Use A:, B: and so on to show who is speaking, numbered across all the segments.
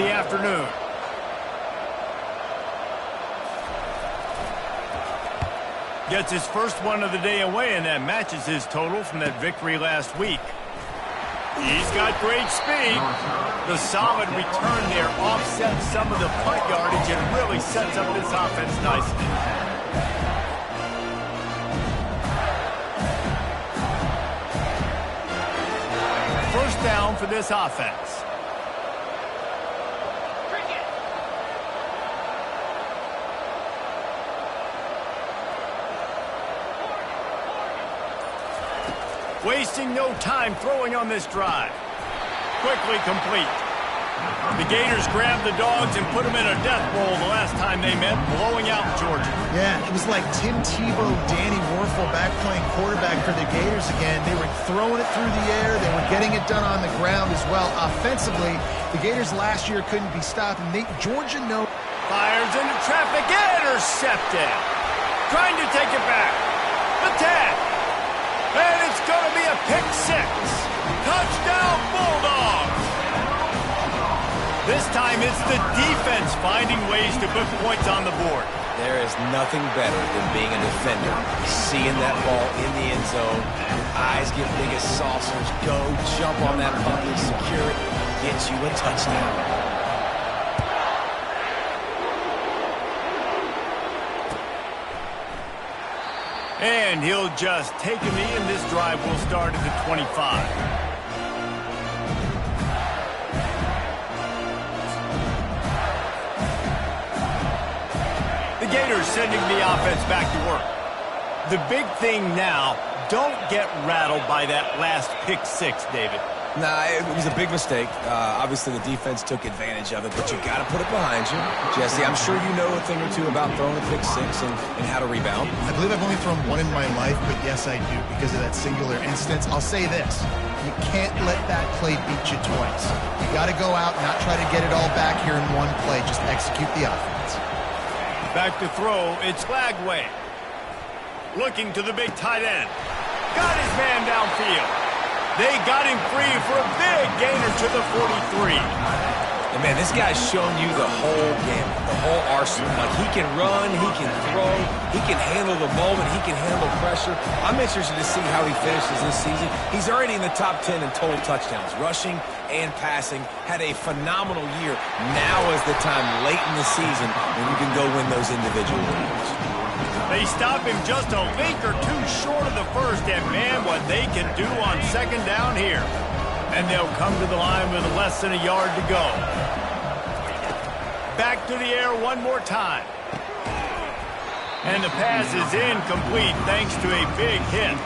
A: the afternoon. Gets his first one of the day away, and that matches his total from that victory last week. He's got great speed. The solid return there offsets some of the punt yardage and really sets up this offense nicely. First down for this offense. Wasting no time throwing on this drive. Quickly complete. The Gators grabbed the Dogs and put them in a death roll the last time they met, blowing out Georgia.
B: Yeah, it was like Tim Tebow, Danny Werfel back playing quarterback for the Gators again. They were throwing it through the air. They were getting it done on the ground as well. Offensively, the Gators last year couldn't be stopped. And Georgia
A: fires into traffic, intercepted. Trying to take it back. The tag. And it's going to be a pick six. Touchdown, Bulldogs. This time it's the defense finding ways to put points on the board.
C: There is nothing better than being a defender. Seeing that ball in the end zone, your eyes get big as saucers. Go, jump on that puppy, secure it, get you a touchdown.
A: And he'll just take a knee, and this drive will start at the 25. The Gators sending the offense back to work. The big thing now, don't get rattled by that last pick six, David.
C: Nah, it was a big mistake. Obviously, the defense took advantage of it, but you got to put it behind you. Jesse, I'm sure you know a thing or two about throwing a pick six and how to rebound.
B: I believe I've only thrown one in my life, but yes, I do, because of that singular instance. I'll say this. You can't let that play beat you twice. You got to go out and not try to get it all back here in one play. Just execute the offense.
A: Back to throw, it's Lagway. Looking to the big tight end. Got his man downfield. They got him free for a big gainer to the 43.
C: And man, this guy's shown you the whole game, the whole arsenal. Like, he can run, he can throw, he can handle the moment, he can handle pressure. I'm interested to see how he finishes this season. He's already in the top 10 in total touchdowns, rushing and passing. Had a phenomenal year. Now is the time late in the season when you can go win those individual games.
A: They stop him just a link or two short of the first, and man, what they can do on second down here. And they'll come to the line with less than a yard to go. Back to the air one more time. And the pass is incomplete thanks to a big hit.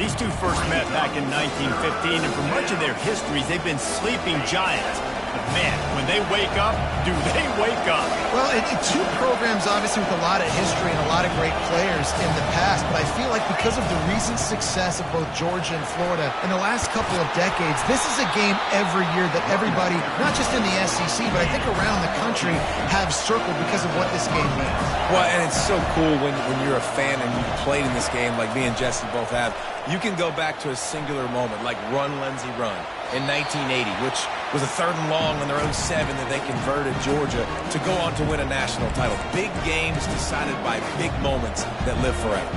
A: These two first met back in 1915, and for much of their histories, they've been sleeping giants. But man, when they wake up, do they wake up?
B: Well, two programs obviously with a lot of history and a lot of great players in the past, but I feel like because of the recent success of both Georgia and Florida in the last couple of decades, this is a game every year that everybody, not just in the SEC, but I think around the country, have circled because of what this game means.
C: Well, and it's so cool when you're a fan and you played in this game like me and Jesse both have. You can go back to a singular moment like Run, Lindsey, Run in 1980, which was a 3rd and long on their own 7 that they converted Georgia to go on to win a national title. Big games decided by big moments that live forever.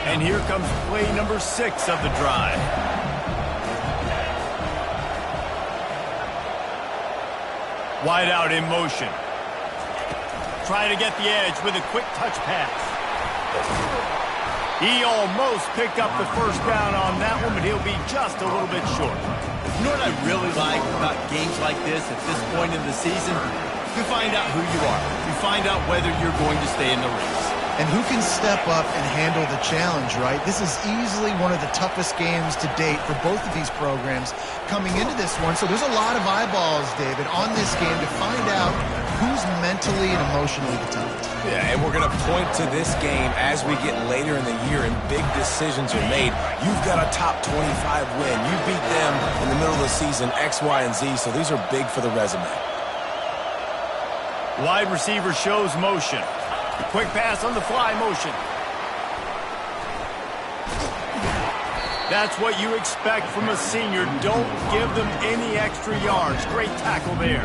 A: And here comes play number 6 of the drive. Wide out in motion. Try to get the edge with a quick touch pass. He almost picked up the first down on that one, but he'll be just a little bit short.
D: You know what I really like about games like this at this point in the season? You find out who you are. You find out whether you're going to stay in the race.
B: And who can step up and handle the challenge, right? This is easily one of the toughest games to date for both of these programs coming into this one. So there's a lot of eyeballs, David, on this game to find out who's mentally and emotionally the toughest.
C: Yeah, and we're going to point to this game as we get later in the year and big decisions are made. You've got a top 25 win. You beat them in the middle of the season, X, Y, and Z, so these are big for the resume.
A: Wide receiver shows motion. Quick pass on the fly motion. That's what you expect from a senior. Don't give them any extra yards. Great tackle there.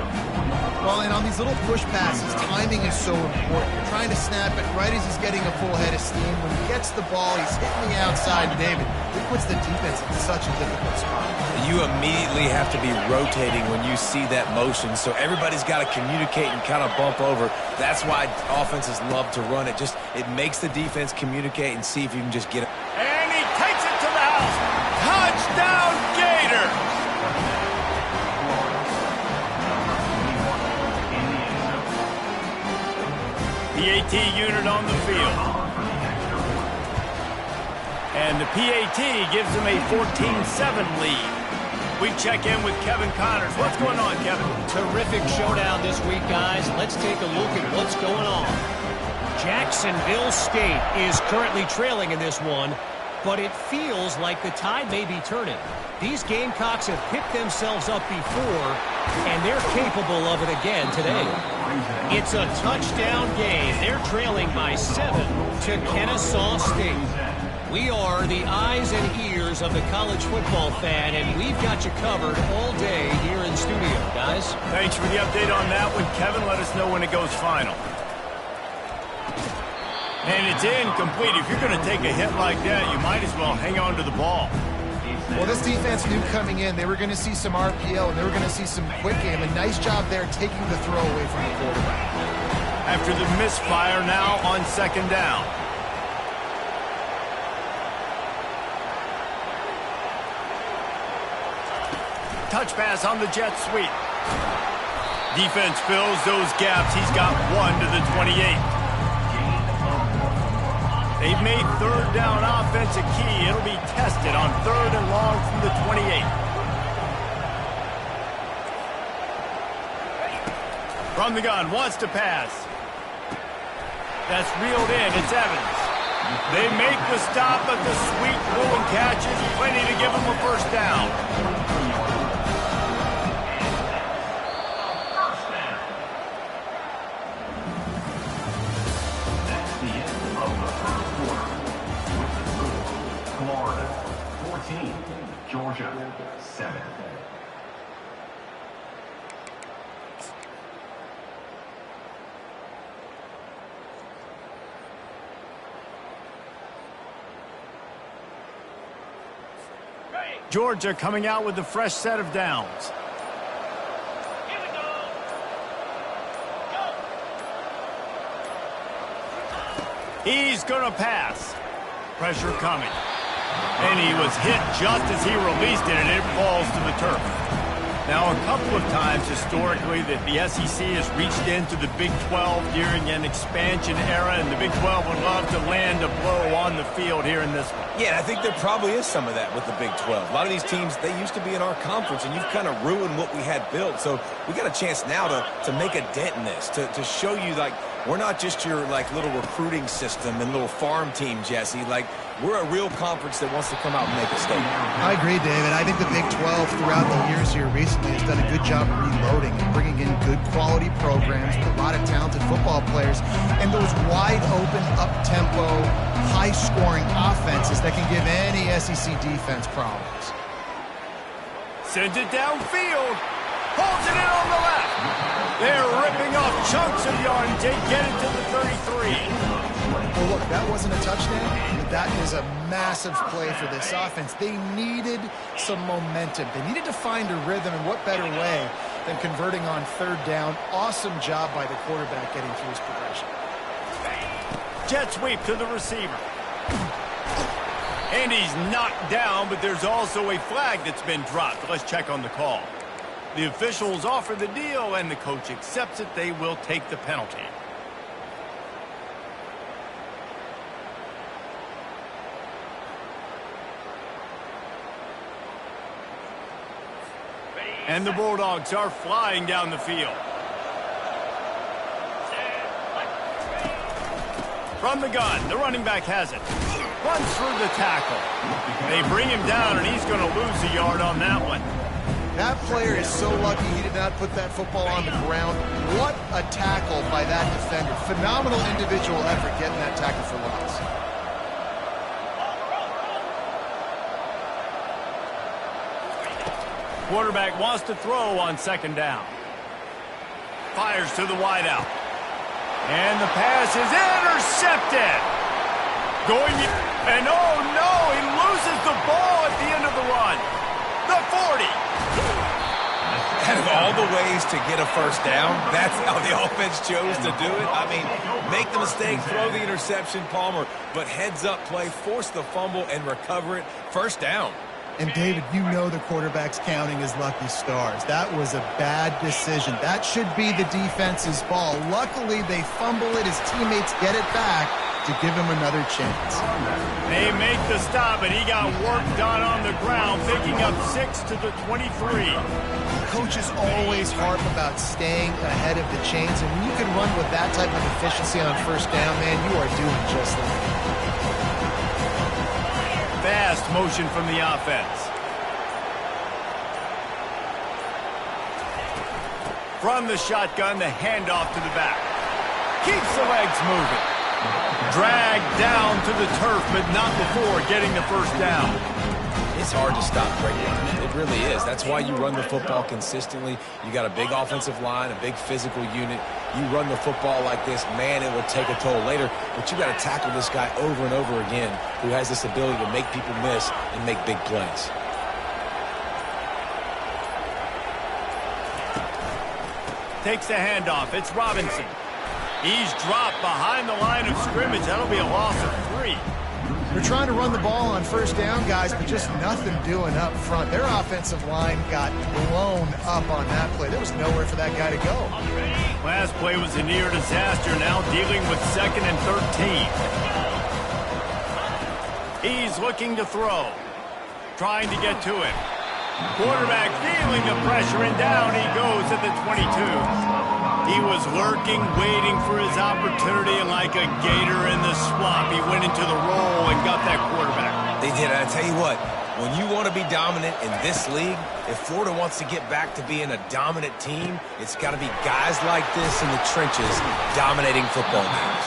B: Well, and on these little push passes, timing is so important. You're trying to snap it right as he's getting a full head of steam. When he gets the ball, he's hitting the outside, and David, he puts the defense in such a difficult spot.
C: You immediately have to be rotating when you see that motion, so everybody's got to communicate and kind of bump over. That's why offenses love to run it. It makes the defense communicate and see if you can just get it.
A: And he takes it to the house. Touchdown, Gators! PAT unit on the field. And the PAT gives them a 14-7 lead. We check in with Kevin Connors. What's going on, Kevin?
E: Terrific showdown this week, guys. Let's take a look at what's going on. Jacksonville State is currently trailing in this one, but it feels like the tide may be turning. These Gamecocks have picked themselves up before, and they're capable of it again today. It's a touchdown game. They're trailing by 7 to Kennesaw State. We are the eyes and ears of the college football fan, and we've got you covered all day here in studio, guys.
A: Thanks for the update on that one, Kevin. Let us know when it goes final. And it's incomplete. If you're going to take a hit like that, you might as well hang on to the ball.
B: Well, this defense knew coming in they were going to see some RPO and they were going to see some quick game. A nice job there taking the throw away from the quarterback.
A: After the misfire, now on second down. Touch pass on the jet sweep. Defense fills those gaps. He's got 1 to the 28. They've made third down offense a key. It'll be tested on 3rd and long from the 28. From the gun, wants to pass. That's reeled in. It's Evans. They make the stop, but the sweet rolling catch is plenty to give them a first down.
F: Georgia, 7.
A: Georgia coming out with a fresh set of downs.
G: Here we go. Go.
A: He's going to pass. Pressure coming. And he was hit just as he released it, and it falls to the turf. Now, a couple of times historically that the SEC has reached into the Big 12 during an expansion era, and the Big 12 would love to land a blow on the field here in this one.
C: Yeah, I think there probably is some of that with the Big 12. A lot of these teams, they used to be in our conference, and you've kind of ruined what we had built. So we got a chance now to make a dent in this, to show you, like, we're not just your, like, little recruiting system and little farm team, Jesse. Like, we're a real conference that wants to come out and make a statement.
B: I agree, David. I think the Big 12 throughout the years here recently has done a good job reloading and bringing in good quality programs with a lot of talented football players and those wide open, up-tempo, high-scoring offenses that can give any SEC defense problems.
A: Sends it downfield. Holds it in on the left. They're ripping off chunks of yardage. They get it to the 33.
B: Well, look, that wasn't a touchdown, but that is a massive play for this offense. They needed some momentum. They needed to find a rhythm, and what better way than converting on 3rd down. Awesome job by the quarterback getting through his progression.
A: Jet sweep to the receiver. And he's knocked down, but there's also a flag that's been dropped. Let's check on the call. The officials offer the deal, and the coach accepts it. They will take the penalty. And the Bulldogs are flying down the field. From the gun, the running back has it. Runs through the tackle. They bring him down, and he's going to lose a yard on that one.
B: That player is so lucky he did not put that football on the ground. What a tackle by that defender. Phenomenal individual effort getting that tackle for loss.
A: Quarterback wants to throw on second down. Fires to the wideout. And the pass is intercepted. And oh no, he loses the ball at the end of the run. The 40.
C: Out of all the ways to get a first down, that's how the offense chose to do it. I mean, make the mistake, throw the interception, Palmer, but heads-up play, force the fumble, and recover it. First down.
B: And, David, you know the quarterback's counting his lucky stars. That was a bad decision. That should be the defense's ball. Luckily, they fumble it. His teammates get it back to give him another chance.
A: They make the stop, and he got work done on the ground, picking up 6 to the 23.
B: Coaches always harp about staying ahead of the chains, and when you can run with that type of efficiency on first down, man, you are doing just that.
A: Fast motion from the offense. From the shotgun, the handoff to the back. Keeps the legs moving. Dragged down to the turf, but not before getting the first down.
C: It's hard to stop great runs. It really is. That's why you run the football consistently. You got a big offensive line, a big physical unit. You run the football like this, man, it will take a toll later. But you got to tackle this guy over and over again who has this ability to make people miss and make big plays.
A: Takes the handoff. It's Robinson. He's dropped behind the line of scrimmage. That'll be a loss of 3.
B: They're trying to run the ball on first down, guys, but just nothing doing up front. Their offensive line got blown up on that play. There was nowhere for that guy to go.
A: Last play was a near disaster, now dealing with 2nd and 13. He's looking to throw. Trying to get to it. Quarterback feeling the pressure, and down he goes at the 22. He was lurking, waiting for his opportunity, and like a gator in the swamp, he went into the roll and got that quarterback.
C: They did. I tell you what, when you want to be dominant in this league, if Florida wants to get back to being a dominant team, it's got to be guys like this in the trenches dominating football games.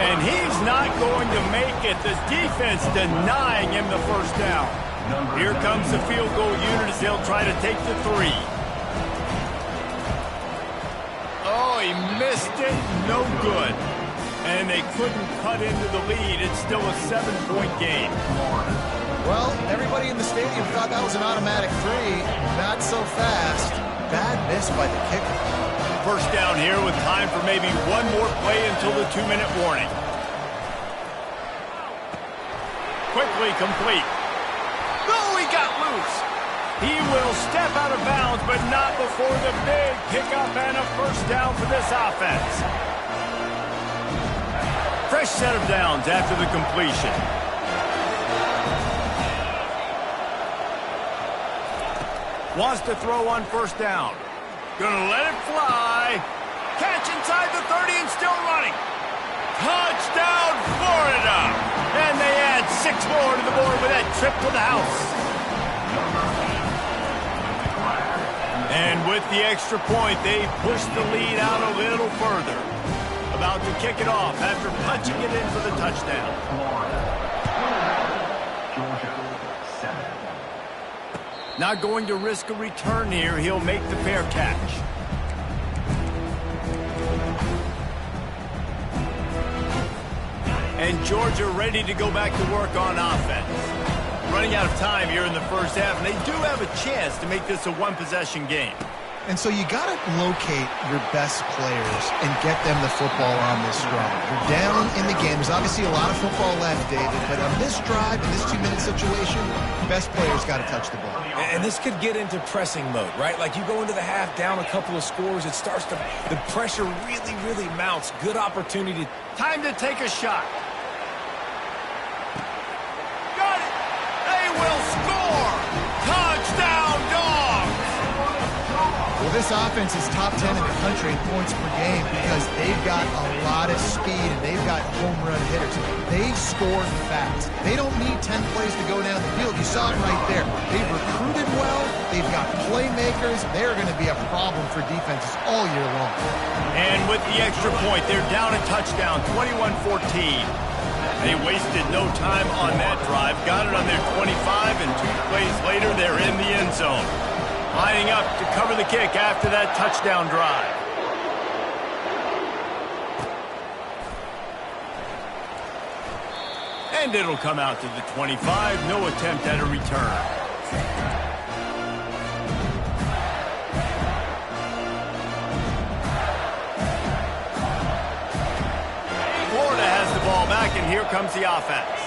A: And he's not going to make it. The defense denying him the first down. Here comes the field goal unit as they'll try to take the 3. Oh, he missed it. No good. And they couldn't cut into the lead. It's still a 7-point game.
B: Well, everybody in the stadium thought that was an automatic 3. Not so fast. Bad miss by the kicker.
A: First down here with time for maybe one more play until the 2-minute warning. Quickly complete. Oh, he got loose. He will step out of bounds, but not before the big pickup and a first down for this offense. Fresh set of downs after the completion. Wants to throw on first down. Gonna let it fly. Catch inside the 30 and still running. Touchdown, Florida! And they add 6 more to the board with that trip to the house. And with the extra point, they push the lead out a little further. About to kick it off after punching it in for the touchdown. Not going to risk a return here. He'll make the fair catch. And Georgia ready to go back to work on offense. Running out of time here in the first half, and they do have a chance to make this a one-possession game.
B: And so you got to locate your best players and get them the football on this drive. You're down in the game. There's obviously a lot of football left, David, but on this drive, in this 2-minute situation, best players got to touch the ball.
C: And this could get into pressing mode, right? Like you go into the half down a couple of scores, it starts to, the pressure really, really mounts. Good opportunity.
A: Time to take a shot. Got it. They will score. Touchdown, Dogs.
B: Well, this offense is top 10 in the country in points per game because they've got a lot of speed and they've got home run hitters. They score fast. They don't need 10 plays to go down the field. You saw it right there. They've recruited well. They've got playmakers. They're going to be a problem for defenses all year long.
A: And with the extra point, they're down a touchdown, 21-14. They wasted no time on that drive. Got it on their 25, and 2 plays later, they're in the end zone. Lining up to cover the kick after that touchdown drive. And it'll come out to the 25. No attempt at a return. Florida has the ball back, and here comes the offense.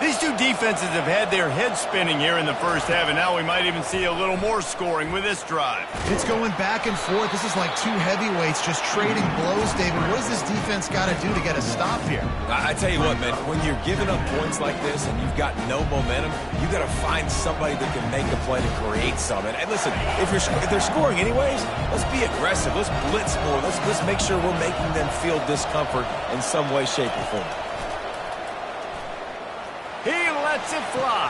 A: These two defenses have had their heads spinning here in the first half, and now we might even see a little more scoring with this drive.
B: It's going back and forth. This is like two heavyweights just trading blows, David. What does this defense got to do to get a stop here?
C: I tell you what, man, when you're giving up points like this and you've got no momentum, you got to find somebody that can make a play to create something. And listen, if they're scoring anyways, let's be aggressive. Let's blitz more. Let's make sure we're making them feel discomfort in some way, shape, or form.
A: He lets it fly.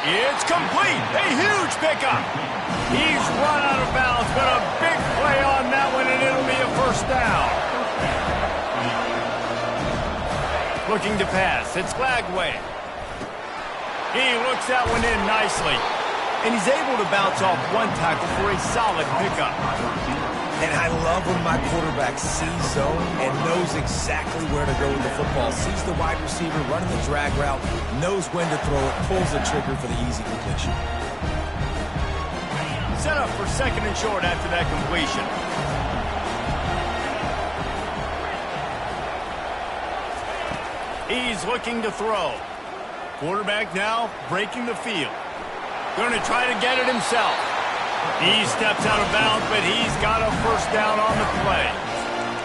A: It's complete. A huge pickup. He's run out of bounds, but a big play on that one, and it'll be a first down. Looking to pass. It's Lagway. He looks that one in nicely. And he's able to bounce off one tackle for a solid pickup.
C: And I love when my quarterback sees zone and knows exactly where to go with the football. Sees the wide receiver running the drag route, knows when to throw it, pulls the trigger for the easy completion.
A: Set up for second and short after that completion. He's looking to throw. Quarterback now breaking the field. Going to try to get it himself. He steps out of bounds, but he's got a first down on the play.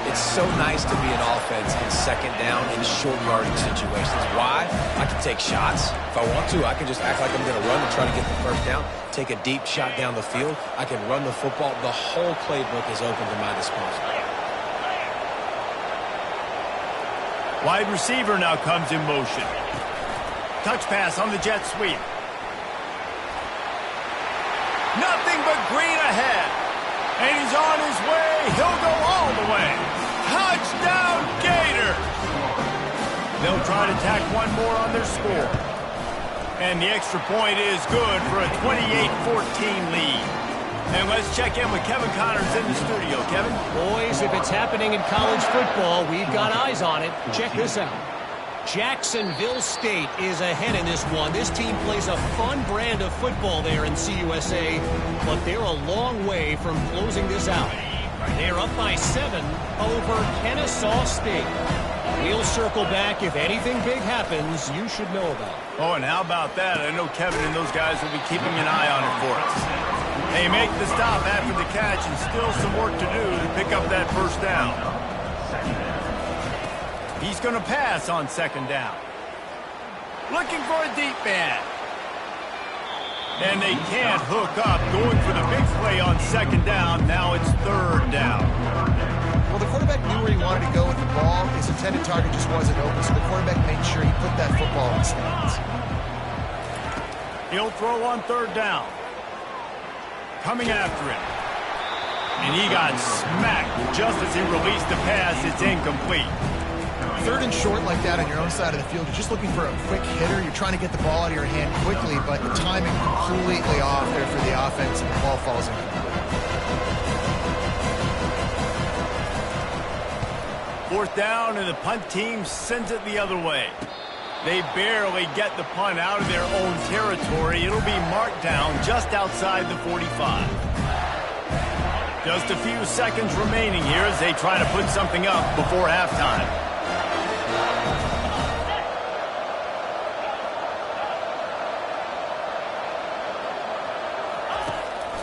C: It's so nice to be an offense in second down in short yardage situations. Why? I can take shots. If I want to, I can just act like I'm going to run and try to get the first down, take a deep shot down the field. I can run the football. The whole playbook is open to my disposal.
A: Wide receiver now comes in motion. Touch pass on the jet sweep. Nothing but green ahead. And he's on his way. He'll go all the way. Touchdown, Gators! They'll try to tack one more on their score. And the extra point is good for a 28-14 lead. And let's check in with Kevin Connors in the studio. Kevin?
E: Boys, if it's happening in college football, we've got eyes on it. Check this out. Jacksonville State is ahead in this one. This team plays a fun brand of football there in CUSA, but they're a long way from closing this out. They're up by 7 over Kennesaw State. We'll circle back. If anything big happens, you should know about it.
A: Oh, and how about that? I know Kevin and those guys will be keeping an eye on it for us. They make the stop after the catch, and still some work to do to pick up that first down. He's going to pass on second down. Looking for a deep man. And they can't hook up. Going for the big play on second down. Now it's third down.
B: Well, the quarterback knew where he wanted to go with the ball. His intended target just wasn't open, so the quarterback made sure he put that football in his hands.
A: He'll throw on third down. Coming after him. And he got smacked just as he released the pass. It's incomplete.
B: Third and short like that on your own side of the field, you're just looking for a quick hitter. You're trying to get the ball out of your hand quickly, but the timing completely off there for the offense, and the ball falls in.
A: Fourth down, and the punt team sends it the other way. They barely get the punt out of their own territory. It'll be marked down just outside the 45. Just a few seconds remaining here as they try to put something up before halftime.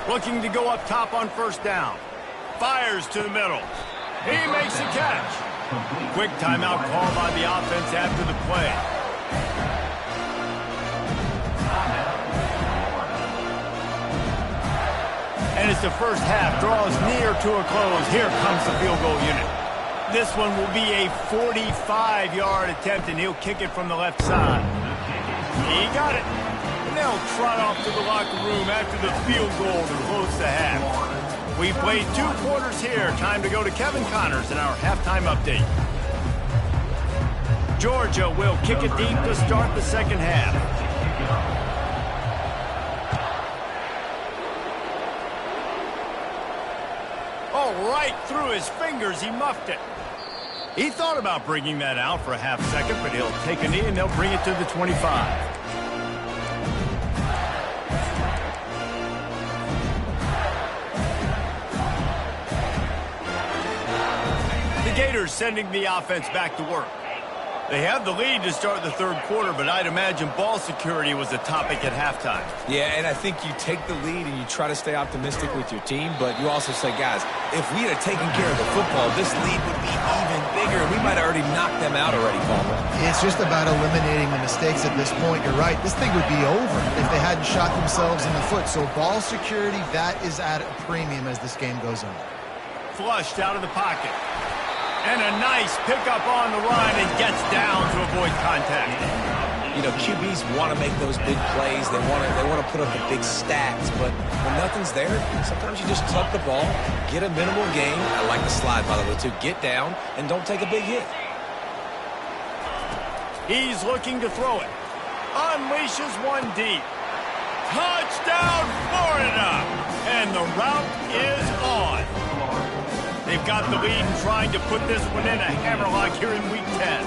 A: Looking to go up top on first down. Fires to the middle. He makes the catch. Quick timeout call by the offense after the play. And as the first half draws near to a close, here comes the field goal unit. This one will be a 45-yard attempt, and he'll kick it from the left side. He got it. And they'll trot off to the locker room after the field goal to close the half. We've played 2 quarters here. Time to go to Kevin Connors in our halftime update. Georgia will kick it deep to start the second half. ball right through his fingers. He muffed it. He thought about bringing that out for a half second, but he'll take a knee and they'll bring it to the 25. The Gators sending the offense back to work. They have the lead to start the third quarter, but I'd imagine ball security was a topic at halftime.
C: Yeah, and I think you take the lead and you try to stay optimistic with your team, but you also say, guys, if we had taken care of the football, this lead would be even bigger. We might have already knocked them out already, Palmer.
B: It's just about eliminating the mistakes at this point. You're right. This thing would be over if they hadn't shot themselves in the foot. So ball security, that is at a premium as this game goes on.
A: Flushed out of the pocket. And a nice pickup on the run and gets down to avoid contact.
C: You know, QBs want to make those big plays. They want to put up the big stats. But when nothing's there, sometimes you just tuck the ball, get a minimal gain. I like the slide, by the way, too. Get down and don't take a big hit.
A: He's looking to throw it. Unleashes one deep. Touchdown, Florida! And the route is on. They've got the lead and trying to put this one in a hammerlock here in Week 10.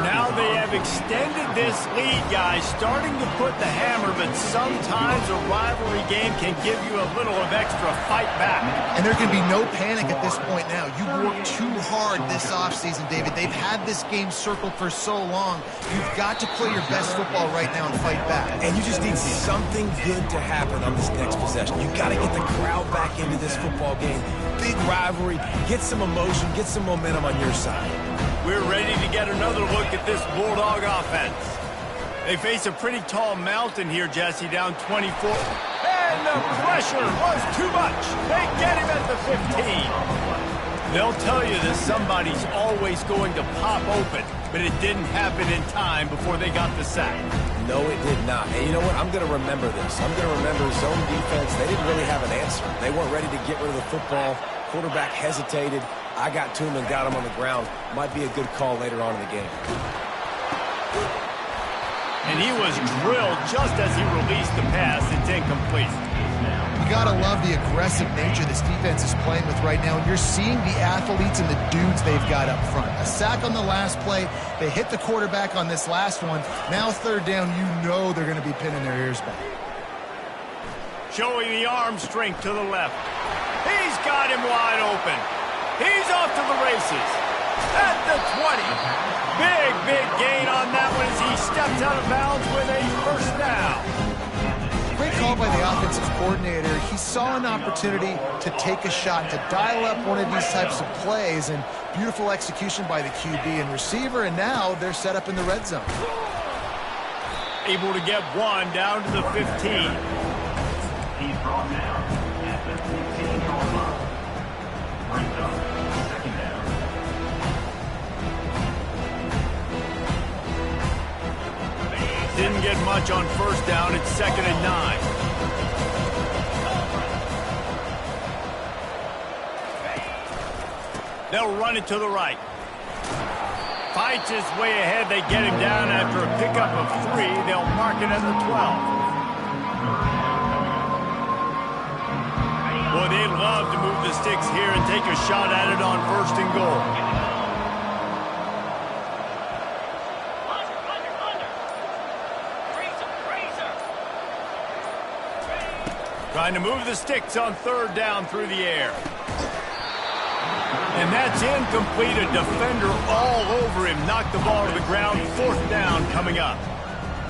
A: Now they have extended this lead, guys, starting to put the hammer, but sometimes a rivalry game can give you a little of extra fight back.
B: And there can be no panic at this point now. You worked too hard this offseason, David. They've had this game circled for so long. You've got to play your best football right now and fight back.
C: And you just need something good to happen on this next possession. You got to get the crowd back into this football game. Big rivalry, get some emotion, get some momentum on your side.
A: We're ready to get another look at this Bulldog offense. They face a pretty tall mountain here, Jesse, down 24. And the pressure was too much. They get him at the 15. They'll tell you that somebody's always going to pop open, but it didn't happen in time before they got the sack.
C: No, it did not. And you know what? I'm going to remember this. I'm going to remember zone defense. They didn't really have an answer. They weren't ready to get rid of the football. Quarterback hesitated. I got to him and got him on the ground. Might be a good call later on in the game.
A: And he was drilled just as he released the pass. It's incomplete.
B: You got to love the aggressive nature this defense is playing with right now. And you're seeing the athletes and the dudes they've got up front. A sack on the last play. They hit the quarterback on this last one. Now third down, you know they're going to be pinning their ears back.
A: Showing the arm strength to the left. He's got him wide open. He's off to the races. At the 20. Big gain on that one as he steps out of bounds with a first down.
B: Great call by the offensive coordinator. He saw an opportunity to take a shot, to dial up one of these types of plays, and beautiful execution by the QB and receiver, and now they're set up in the red zone.
A: Able to get one down to the 15.
G: He's brought down at the 15-yard line. Brings up second down.
A: Didn't get much on first down. It's 2nd and 9. They'll run it to the right. Fights his way ahead. They get him down after a pickup of 3. They'll mark it at the 12. Boy, they'd love to move the sticks here and take a shot at it on 1st and goal. Trying to move the sticks on 3rd down through the air. And that's incomplete. A defender all over him. Knocked the ball to the ground. 4th down coming up.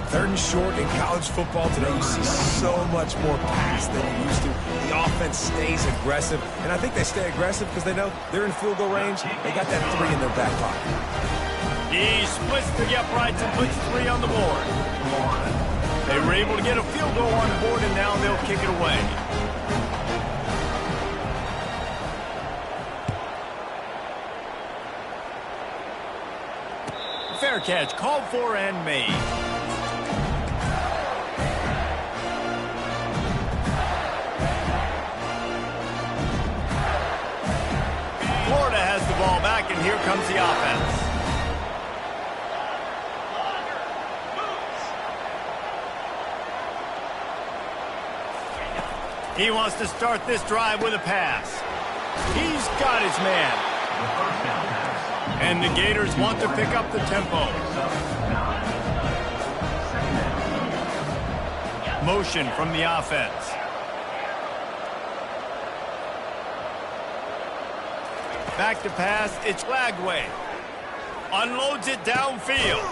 C: 3rd and short in college football today. You see so much more pass than you used to. The offense stays aggressive. And I think they stay aggressive because they know they're in field goal range. They got that 3 in their back pocket.
A: He splits the uprights and puts 3 on the board. They were able to get a field goal on the board, and now they'll kick it away. Fair catch, called for and made. Florida has the ball back, and here comes the offense. He wants to start this drive with a pass. He's got his man. And the Gators want to pick up the tempo. Motion from the offense. Back to pass, it's Lagway. Unloads it downfield.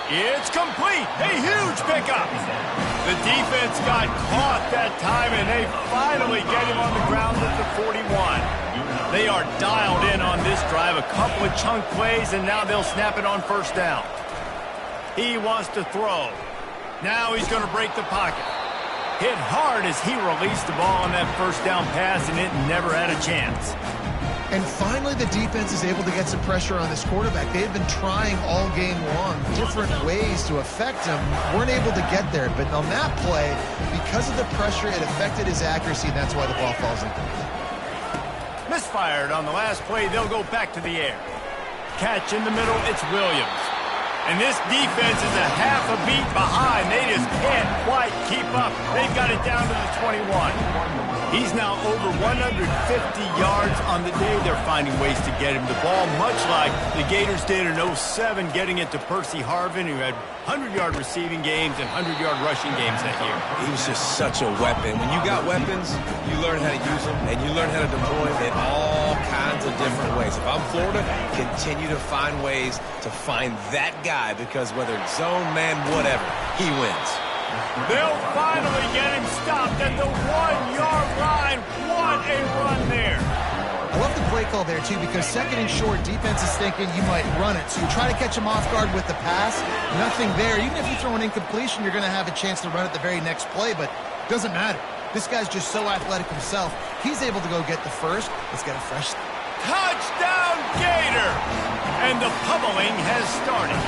A: It's complete. A huge pickup. The defense got caught that time, and they finally get him on the ground at the 41. They are dialed in on this drive. A couple of chunk plays, and now they'll snap it on first down. He wants to throw. Now he's going to break the pocket. Hit hard as he released the ball on that first down pass, and it never had a chance.
B: And finally, the defense is able to get some pressure on this quarterback. They've been trying all game long different ways to affect him. Weren't able to get there. But on that play, because of the pressure, it affected his accuracy, and that's why the ball falls incomplete.
A: Misfired on the last play. They'll go back to the air. Catch in the middle. It's Williams. And this defense is a half a beat behind. They just can't quite keep up. They've got it down to the 21. He's now over 150 yards on the day. They're finding ways to get him the ball, much like the Gators did in 07, getting it to Percy Harvin, who had 100-yard receiving games and 100-yard rushing games that year.
C: He was just such a weapon. When you got weapons, you learn how to use them, and you learn how to deploy them in all kinds of different ways. If I'm Florida, continue to find ways to find that guy, because whether it's zone, man, whatever, he wins.
A: They'll finally get him stopped at the 1-yard line. What a run there.
B: I love the play call there, too, because second and short, defense is thinking you might run it. So you try to catch him off guard with the pass. Nothing there. Even if you throw an incompletion, you're going to have a chance to run it the very next play, but it doesn't matter. This guy's just so athletic himself. He's able to go get the first. Let's get a fresh
A: touchdown, Gator! And the pummeling has started.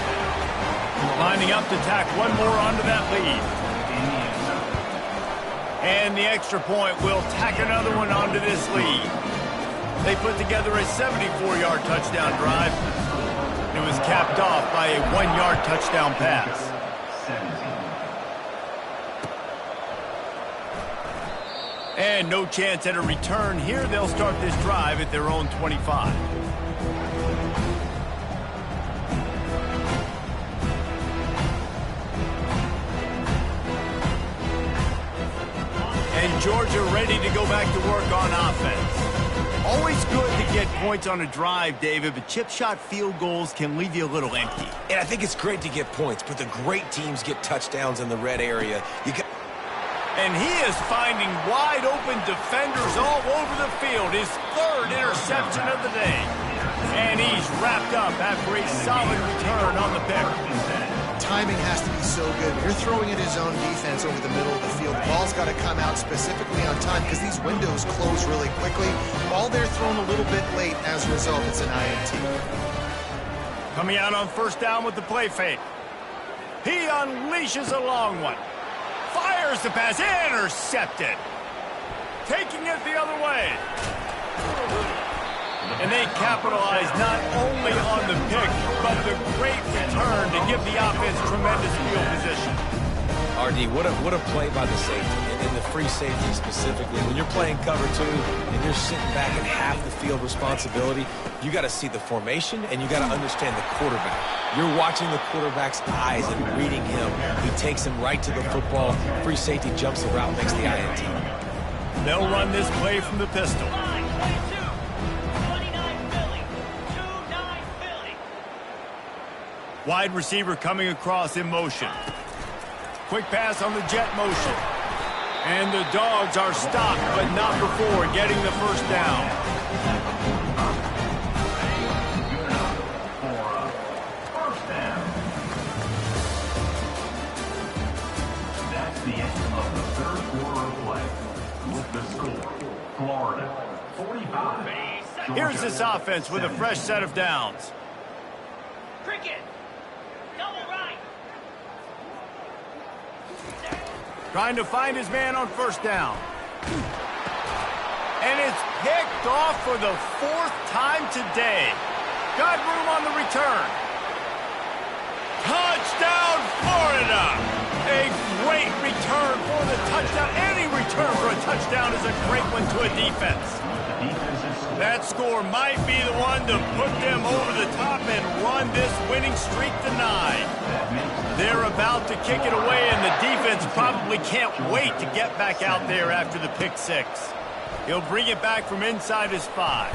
A: Lining up to tack one more onto that lead. And the extra point will tack another one onto this lead. They put together a 74-yard touchdown drive. It was capped off by a 1-yard touchdown pass. And no chance at a return here. They'll start this drive at their own 25. And Georgia ready to go back to work on offense. Always good to get points on a drive, David, but chip shot field goals can leave you a little empty.
C: And I think it's great to get points, but the great teams get touchdowns in the red area.
A: And he is finding wide open defenders all over the field. His third interception of the day. And he's wrapped up after a solid return on the pick.
B: Timing has to be so good. You're throwing at his own defense over the middle of the field. The ball's got to come out specifically on time because these windows close really quickly. Ball there thrown a little bit late. As a result, it's an INT.
A: Coming out on first down with the play fake. He unleashes a long one. Fires the pass. Intercepted. Taking it the other way. And they capitalize not only on the pick, but the great return to give the offense tremendous field position.
C: RD, what a play by the safety, and the free safety specifically. When you're playing cover two and you're sitting back in half the field responsibility, you got to see the formation and you got to understand the quarterback. You're watching the quarterback's eyes and reading him. He takes him right to the football. Free safety jumps the route, makes the INT.
A: They'll run this play from the pistol. Wide receiver coming across in motion. Quick pass on the jet motion. And the Dogs are stopped, but not before getting the first down.
G: That's the end of the third quarter of play. With the score, Florida 45.
A: Here's this offense with a fresh set of downs.
F: Cricket. Double right.
A: Trying to find his man on first down. And it's picked off for the fourth time today. Got room on the return. Touchdown, Florida! A great return for the touchdown. Any return for a touchdown is a great one to a defense. That score might be the one to put them over the top and run this winning streak to 9. They're about to kick it away, and the defense probably can't wait to get back out there after the pick 6. He'll bring it back from inside his 5.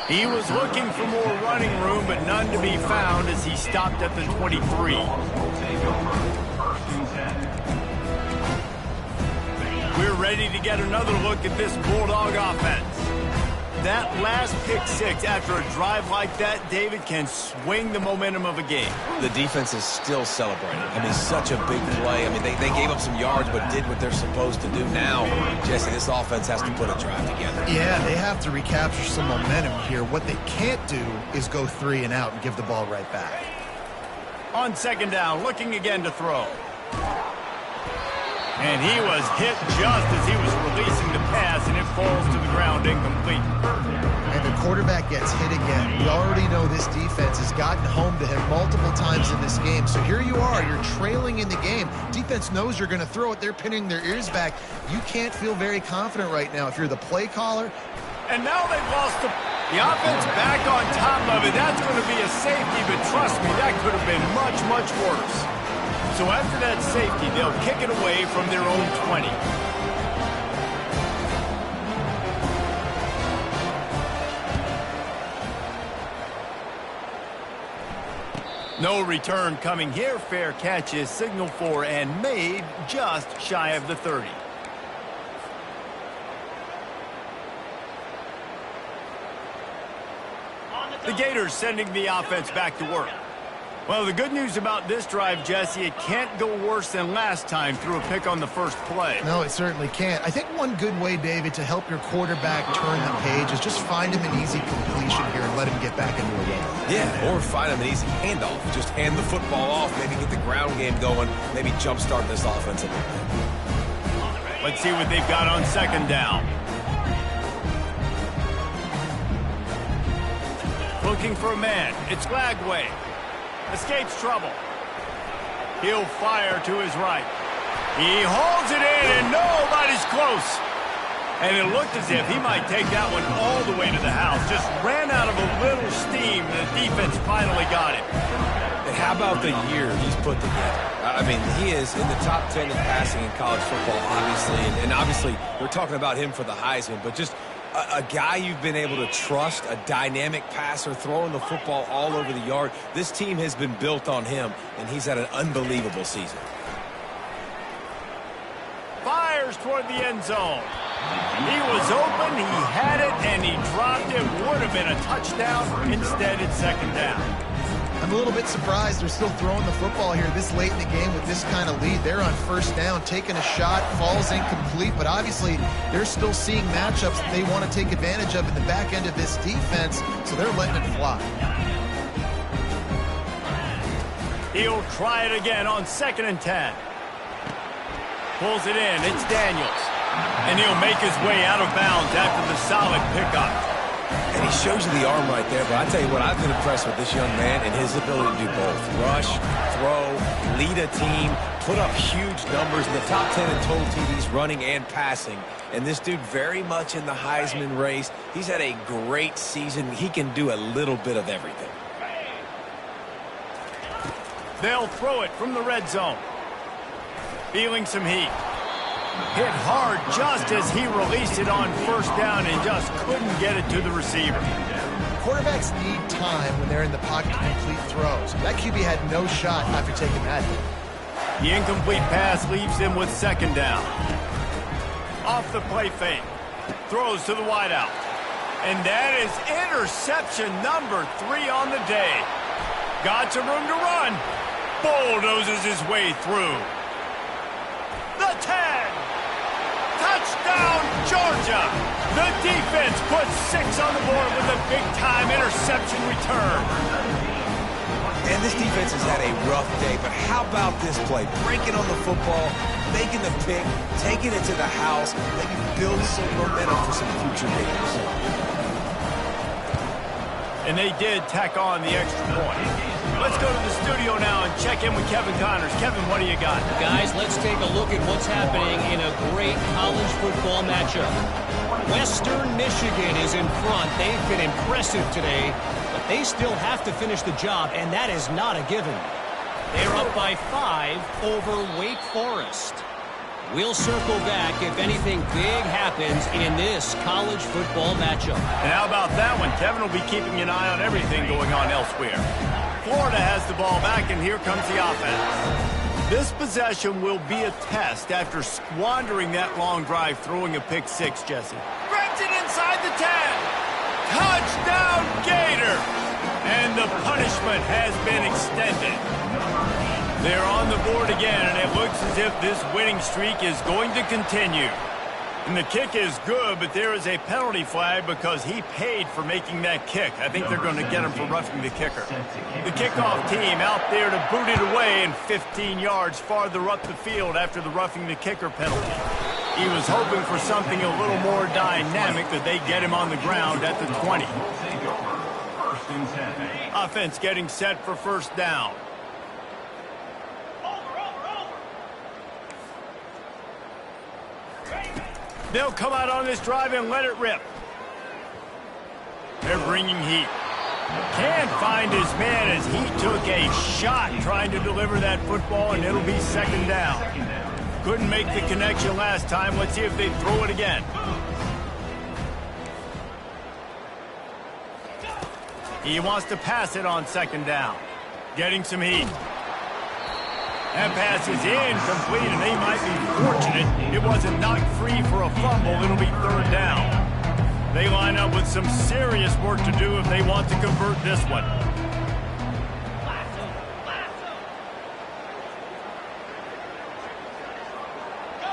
A: He was looking for more running room, but none to be found as he stopped at the 23. We're ready to get another look at this Bulldog offense. That last pick 6 after a drive like that, David, can swing the momentum of a game.
C: The defense is still celebrating. I mean, such a big play. I mean, they gave up some yards but did what they're supposed to do. Now, Jesse, this offense has to put a drive together.
B: Yeah, they have to recapture some momentum here. What they can't do is go 3 and out and give the ball right back.
A: On second down, looking again to throw. And he was hit just as he was releasing the pass, and it falls to the ground incomplete.
B: And the quarterback gets hit again. We already know this defense has gotten home to him multiple times in this game. So here you are, you're trailing in the game. Defense knows you're going to throw it. They're pinning their ears back. You can't feel very confident right now if you're the play caller.
A: And now they've lost the offense back on top of it. That's going to be a safety, but trust me, that could have been much, much worse. So after that safety, they'll kick it away from their own 20. No return coming here. Fair catch is signaled for and made just shy of the 30. The Gators sending the offense back to work. Well, the good news about this drive, Jesse, it can't go worse than last time through a pick on the first play.
B: No, it certainly can't. I think one good way, David, to help your quarterback turn the page is just find him an easy completion here and let him get back into a rhythm.
C: Yeah, or find him an easy handoff. Just hand the football off, maybe get the ground game going, maybe jumpstart this offense a little bit.
A: Let's see what they've got on second down. Looking for a man. It's Lagway. Escapes trouble. He'll fire to his right. He holds it in, and nobody's close. And it looked as if he might take that one all the way to the house. Just ran out of a little steam. The defense finally got it.
C: And how about the year he's put together? I mean, he is in the top 10 in passing in college football, obviously. And obviously, we're talking about him for the Heisman, but just a guy you've been able to trust, a dynamic passer, throwing the football all over the yard. This team has been built on him, and he's had an unbelievable season.
A: Fires toward the end zone. He was open, he had it, and he dropped it. Would have been a touchdown. Instead, it's second down.
B: I'm a little bit surprised they're still throwing the football here this late in the game with this kind of lead. They're on first down, taking a shot, falls incomplete, but obviously they're still seeing matchups that they want to take advantage of in the back end of this defense, so they're letting it fly.
A: He'll try it again on 2nd and 10. Pulls it in. It's Daniels. And he'll make his way out of bounds after the solid pickup.
C: And he shows you the arm right there, but I tell you what, I've been impressed with this young man and his ability to do both. Rush, throw, lead a team, put up huge numbers in the top 10 in total TDs running and passing. And this dude very much in the Heisman race. He's had a great season. He can do a little bit of everything.
A: They'll throw it from the red zone. Feeling some heat. Hit hard just as he released it on first down and just couldn't get it to the receiver.
B: Quarterbacks need time when they're in the pocket to complete throws. That QB had no shot after taking that hit.
A: The incomplete pass leaves him with second down. Off the play fake. Throws to the wideout. And that is interception number 3 on the day. Got some room to run. Bulldozes his way through. The 10. Touchdown, Georgia! The defense puts 6 on the board with a big-time interception return.
C: And this defense has had a rough day, but how about this play? Breaking on the football, making the pick, taking it to the house, maybe build some momentum for some future games.
A: And they did tack on the extra point. Let's go to the studio now and check in with Kevin Connors. Kevin, what do you got?
E: Guys, let's take a look at what's happening in a great college football matchup. Western Michigan is in front. They've been impressive today, but they still have to finish the job, and that is not a given. They're up by 5 over Wake Forest. We'll circle back if anything big happens in this college football matchup.
A: And how about that one? Kevin will be keeping an eye on everything going on elsewhere. Florida has the ball back, and here comes the offense. This possession will be a test after squandering that long drive throwing a pick six, Jesse. Grabs it inside the 10. Touchdown, Gator! And the punishment has been extended. They're on the board again, and it looks as if this winning streak is going to continue. And the kick is good, but there is a penalty flag because he paid for making that kick. I think they're going to get him for roughing the kicker. The kickoff team out there to boot it away and 15 yards farther up the field after the roughing the kicker penalty. He was hoping for something a little more dynamic that they get him on the ground at the 20. Offense getting set for first down. They'll come out on this drive and let it rip. They're bringing heat. Can't find his man as he took a shot trying to deliver that football, and it'll be second down. Couldn't make the connection last time. Let's see if they throw it again. He wants to pass it on second down. Getting some heat. That pass is incomplete, and they might be fortunate it wasn't knocked free for a fumble. It'll be third down. They line up with some serious work to do if they want to convert this one.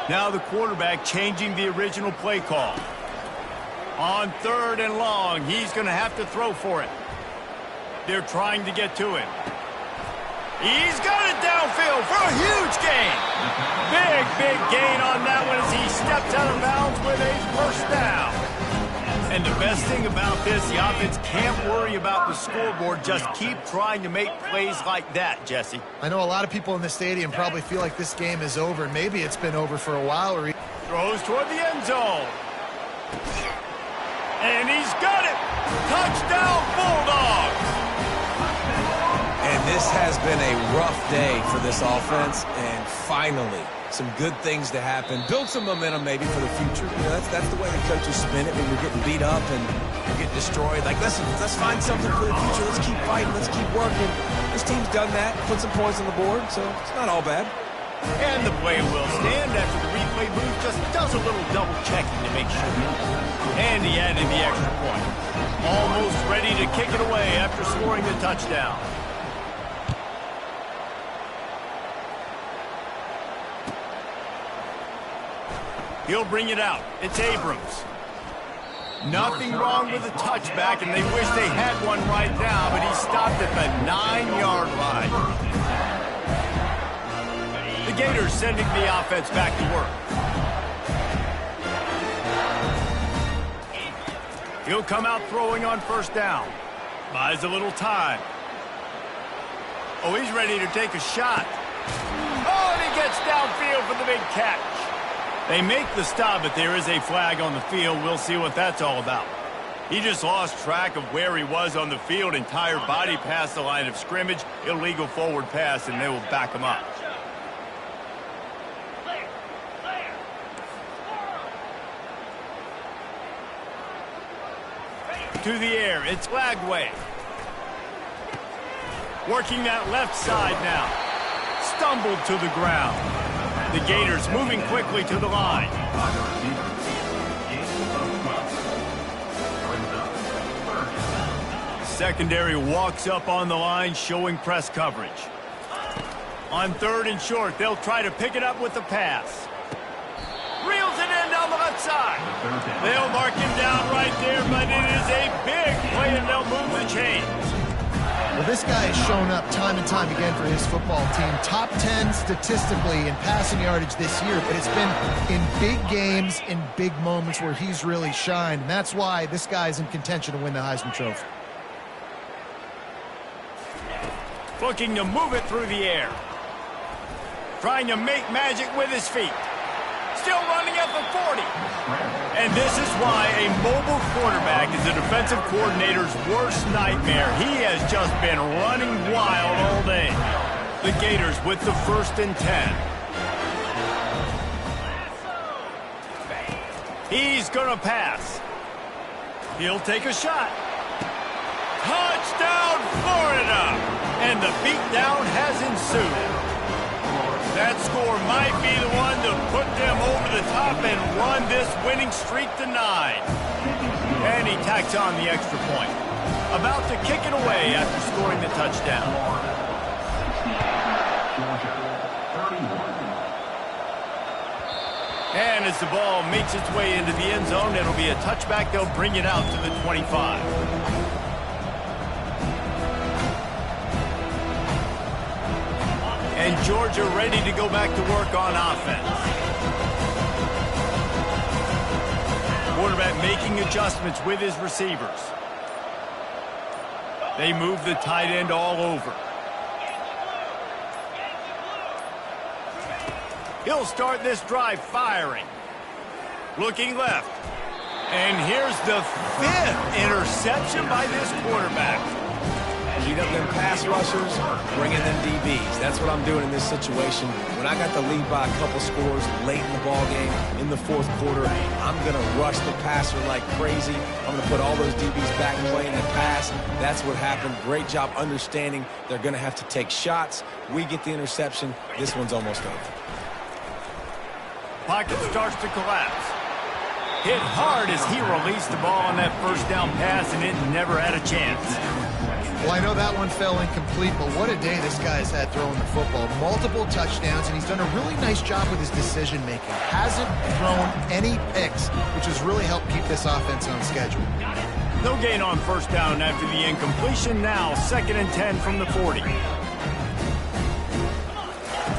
A: Now the quarterback changing the original play call. On third and long, he's going to have to throw for it. They're trying to get to him. He's got it downfield for a huge gain. Big gain on that one as he steps out of bounds with a first down. And the best thing about this, the offense can't worry about the scoreboard. Just keep trying to make plays like that, Jesse.
B: I know a lot of people in the stadium probably feel like this game is over. Maybe it's been over for a while.
A: Throws toward the end zone. And he's got it. Touchdown, Bulldogs.
C: And this has been a rough day for this offense, and finally, some good things to happen. Build some momentum maybe for the future. You know, that's the way the coaches spin it when you're getting beat up and you're getting destroyed. Like, let's find something for the future. Let's keep fighting. Let's keep working. This team's done that, put some points on the board, so it's not all bad.
A: And the play will stand after the replay booth just does a little double checking to make sure. And he added the extra point. Almost ready to kick it away after scoring the touchdown. He'll bring it out. It's Abrams. Nothing wrong with the touchback, and they wish they had one right now, but he stopped at the 9-yard line. The Gators sending the offense back to work. He'll come out throwing on first down. Buys a little time. Oh, he's ready to take a shot. Oh, and he gets downfield for the big catch. They make the stop, but there is a flag on the field. We'll see what that's all about. He just lost track of where he was on the field. Entire body past the line of scrimmage. Illegal forward pass, and they will back him up. To the air, it's Lagway. Working that left side now. Stumbled to the ground. The Gators moving quickly to the line. Secondary walks up on the line, showing press coverage. On third and short, they'll try to pick it up with the pass. Reels it in down the left side. They'll mark him down right there, but it is a big play, and they'll move the chains.
B: Well, this guy has shown up time and time again for his football team. Top 10 statistically in passing yardage this year, but it's been in big games, in big moments where he's really shined. And that's why this guy's in contention to win the Heisman Trophy.
A: Looking to move it through the air. Trying to make magic with his feet. Still running at the 40. And this is why a mobile quarterback is the defensive coordinator's worst nightmare. He has just been running wild all day. The Gators with the 1st and 10. He's going to pass. He'll take a shot. Touchdown, Florida! And the beatdown has ensued. That score might be the one to put them over the top and run this winning streak to 9. And he tacks on the extra point. About to kick it away after scoring the touchdown. And as the ball makes its way into the end zone, it'll be a touchback. They'll bring it out to the 25. And Georgia ready to go back to work on offense. Quarterback making adjustments with his receivers. They move the tight end all over. He'll start this drive firing. Looking left. And here's the 5th interception by this quarterback.
C: Beat up them pass rushers, bring in them DBs. That's what I'm doing in this situation. When I got the lead by a couple scores late in the ball game, in the 4th quarter, I'm going to rush the passer like crazy. I'm going to put all those DBs back playing the pass. That's what happened. Great job understanding they're going to have to take shots. We get the interception. This one's almost over.
A: Pocket starts to collapse. Hit hard as he released the ball on that 1st down pass, and it never had a chance.
B: Well, I know that one fell incomplete, but what a day this guy's had throwing the football. Multiple touchdowns, and he's done a really nice job with his decision-making. Hasn't thrown any picks, which has really helped keep this offense on schedule.
A: No gain on 1st down after the incompletion. Now 2nd and 10 from the 40.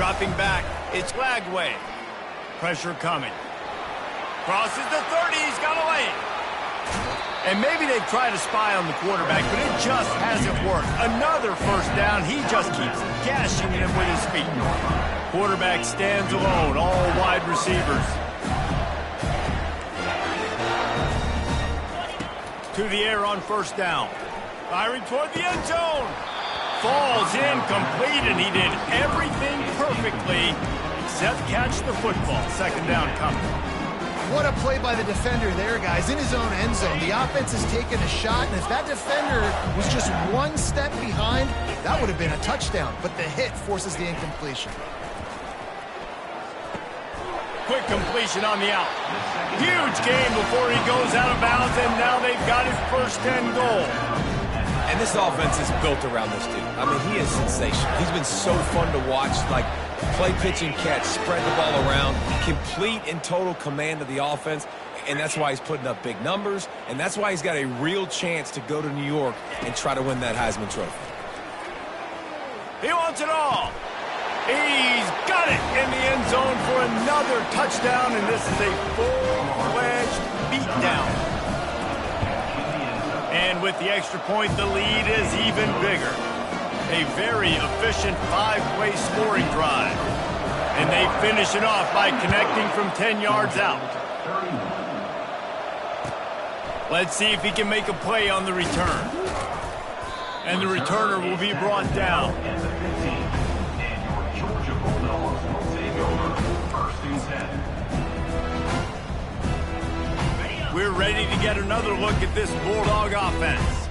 A: Dropping back, it's Lagway. Pressure coming. Crosses the 30, he's got a lane. And maybe they try to spy on the quarterback, but it just hasn't worked. Another 1st down. He just keeps gashing him with his feet. Quarterback stands alone, all wide receivers. To the air on 1st down. Firing toward the end zone. Falls incomplete, and he did everything perfectly except catch the football. 2nd down coming.
B: What a play by the defender there, guys. In his own end zone, the offense has taken a shot, and if that defender was just one step behind, that would have been a touchdown. But the hit forces the incompletion.
A: Quick completion on the out. Huge gain before he goes out of bounds, and now they've got his 1st and goal.
C: And this offense is built around this dude. I mean, he is sensational. He's been so fun to watch, like play, pitch, and catch, spread the ball around, complete and total command of the offense, and that's why he's putting up big numbers, and that's why he's got a real chance to go to New York and try to win that Heisman Trophy.
A: He wants it all. He's got it in the end zone for another touchdown, and this is a full-fledged beatdown. And with the extra point, the lead is even bigger. A very efficient 5-play scoring drive. And they finish it off by connecting from 10 yards out. Let's see if he can make a play on the return. And the returner will be brought down. We're ready to get another look at this Bulldog offense.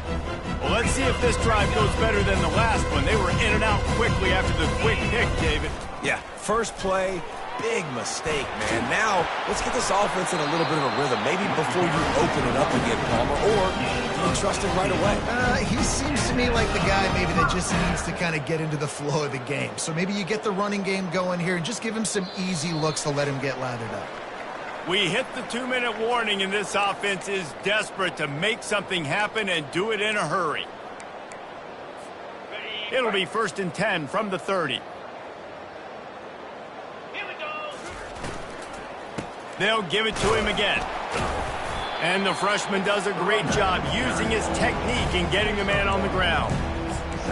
A: Well, let's see if this drive goes better than the last one. They were in and out quickly after the quick pick, David.
C: Yeah, 1st play, big mistake, man. Now, let's get this offense in a little bit of a rhythm. Maybe before you open it up again, Palmer, or do you trust him right away?
B: He seems to me like the guy maybe that just needs to kind of get into the flow of the game. So maybe you get the running game going here and just give him some easy looks to let him get lathered up.
A: We hit the 2-minute warning, and this offense is desperate to make something happen and do it in a hurry. It'll be 1st and 10 from the 30.
F: Here we go.
A: They'll give it to him again. And the freshman does a great job using his technique and getting the man on the ground.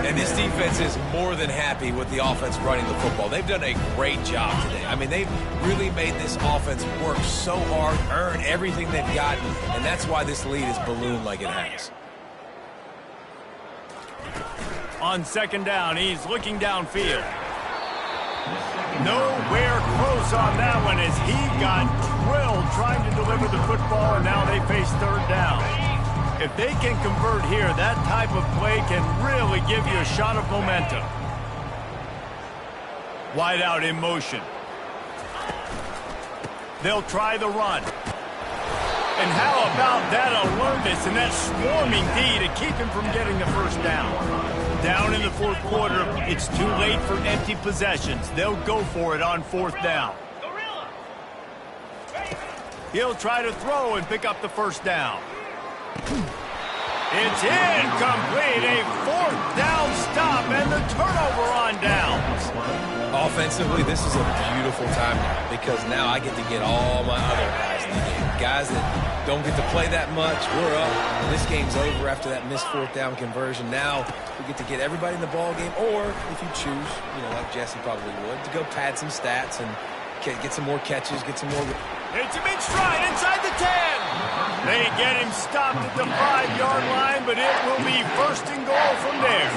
C: And this defense is more than happy with the offense running the football. They've done a great job today. I mean, they've really made this offense work so hard, earn everything they've gotten, and that's why this lead is ballooned like it has.
A: On second down, he's looking downfield. Nowhere close on that one as he got drilled trying to deliver the football, and now they face third down. If they can convert here, that type of play can really give you a shot of momentum. Wide out in motion. They'll try the run. And how about that alertness and that swarming D to keep him from getting the first down? Down in the fourth quarter, it's too late for empty possessions. They'll go for it on fourth down. He'll try to throw and pick up the first down. It's incomplete. A fourth down stop and the turnover on downs.
C: Offensively, this is a beautiful time now because now I get to get all my other guys in the game. Guys that don't get to play that much, we're up. This game's over after that missed fourth down conversion. Now we get to get everybody in the ball game, or if you choose, like Jesse probably would, to go pad some stats and get some more catches, get some more.
A: It's him in stride inside the 10. They get him stopped at the 5-yard line, but it will be first and goal from there.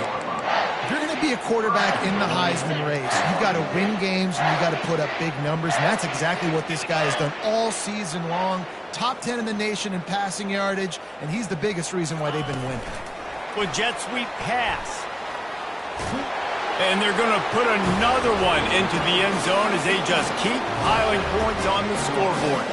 B: If you're going to be a quarterback in the Heisman race, you've got to win games and you've got to put up big numbers, and that's exactly what this guy has done all season long. Top 10 in the nation in passing yardage, and he's the biggest reason why they've been winning.
A: With jet sweep pass. And they're going to put another one into the end zone as they just keep piling points on the scoreboard.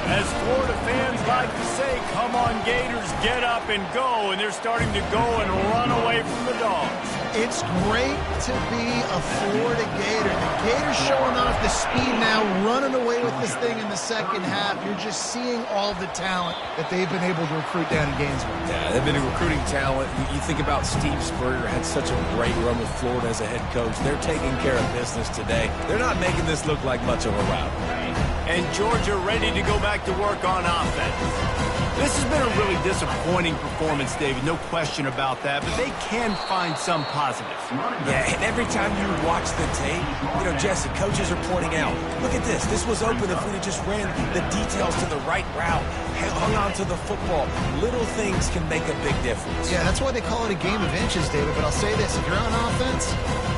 A: As Florida fans like to say, come on Gators, get up and go, and they're starting to go and run away from the Dogs.
B: It's great to be a Florida Gator. The Gators showing off the speed now, running away with this thing in the second half. You're just seeing all the talent that they've been able to recruit down in Gainesville.
C: Yeah, they've been recruiting talent. You think about Steve Spurrier had such a great run with Florida as a head coach. They're taking care of business today. They're not making this look like much of a rivalry.
A: And Georgia ready to go back to work on offense. This has been a really disappointing performance, David, no question about that, but they can find some positives.
C: Yeah, and every time you watch the tape, Jesse, coaches are pointing out, look at this. This was open if we'd have just ran the details to the right route, hung on to the football. Little things can make a big difference.
B: Yeah, that's why they call it a game of inches, David, but I'll say this. If you're on offense,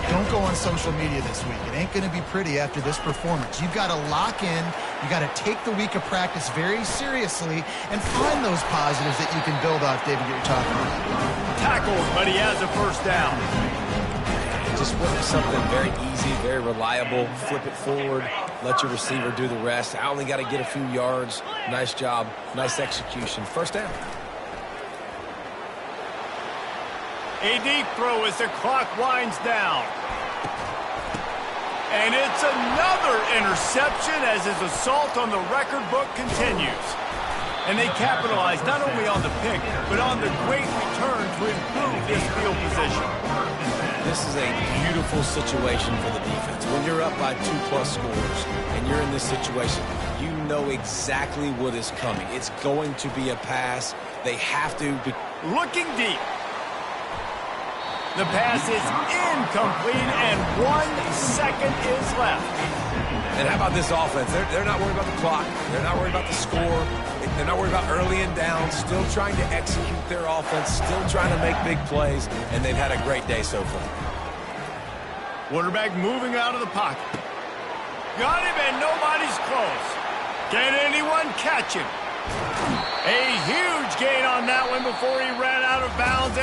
B: don't go on social media this week. It ain't going to be pretty after this performance. You've got to lock in. You've got to take the week of practice very seriously and find those positives that you can build off, David, that you're talking about.
A: Tackled, but he has a first down.
C: Just something very easy, very reliable. Flip it forward. Let your receiver do the rest. I only got to get a few yards. Nice job. Nice execution. First down.
A: A deep throw as the clock winds down. And it's another interception as his assault on the record book continues. And they capitalize not only on the pick, but on the great return to improve this field position.
C: This is a beautiful situation for the defense. When you're up by 2+ scores and you're in this situation, you know exactly what is coming. It's going to be a pass. They have to be
A: looking deep. The pass is incomplete, and 1 second is left.
C: And how about this offense? They're not worried about the clock. They're not worried about the score. They're not worried about early and down. Still trying to execute their offense. Still trying to make big plays. And they've had a great day so far.
A: Quarterback moving out of the pocket. Got him, and nobody's close. Can anyone catch him? A huge gain on that one before he ran out of bounds. And